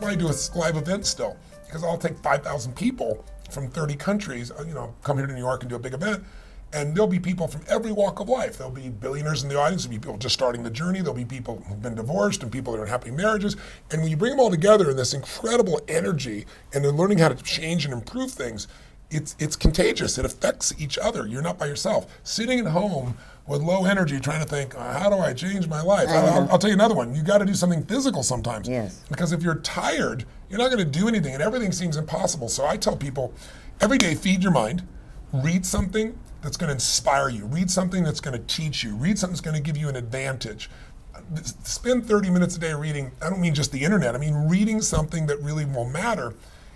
why I do a live event still, because I'll take 5,000 people from 30 countries, come here to New York and do a big event, and there'll be people from every walk of life. There'll be billionaires in the audience, there'll be people just starting the journey, there'll be people who've been divorced and people that are in happy marriages, and when you bring them all together in this incredible energy, and they're learning how to change and improve things, it's contagious. It affects each other. You're not by yourself. Sitting at home with low energy, trying to think, how do I change my life? I'll tell you another one. You got to do something physical sometimes. Yes. Because if you're tired, you're not going to do anything, and everything seems impossible. So I tell people, every day, feed your mind. Read something that's going to inspire you. Read something that's going to teach you. Read something that's going to give you an advantage. Spend 30 minutes a day reading. I don't mean just the internet. I mean reading something that really will matter.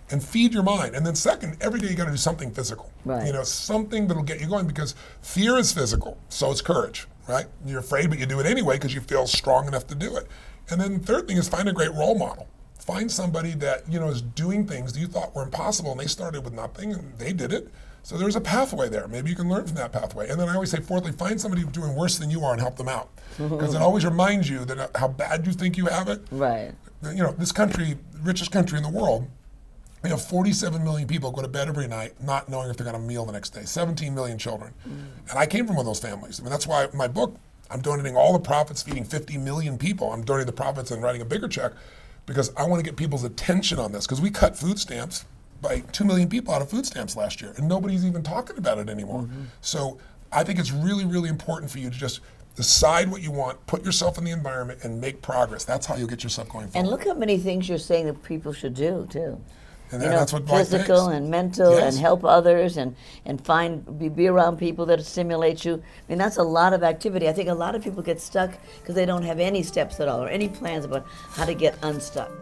And feed your mind. And then second, every day you got to do something physical. Right. Something that'll get you going, because fear is physical, so is courage, right? You're afraid, but you do it anyway because you feel strong enough to do it. And then the third thing is find a great role model. Find somebody that, is doing things that you thought were impossible, and they started with nothing and they did it. So there's a pathway there. Maybe you can learn from that pathway. And then I always say, fourthly, find somebody who's doing worse than you are and help them out. Because it always reminds you that how bad you think you have it. Right. This country, richest country in the world, we have 47 million people go to bed every night not knowing if they're going to meal the next day. 17 million children. And I came from one of those families. I mean, that's why my book, I'm donating all the profits, feeding 50 million people. I'm donating the profits and writing a bigger check because I want to get people's attention on this, because we cut food stamps by 2 million people out of food stamps last year, and nobody's even talking about it anymore. So I think it's really, really important for you to just decide what you want, put yourself in the environment, and make progress. That's how you'll get yourself going forward. And look how many things you're saying that people should do, too. And that's what physical and mental, yes. and help others, and be around people that stimulate you. I mean, that's a lot of activity. I think a lot of people get stuck because they don't have any steps at all or any plans about how to get unstuck.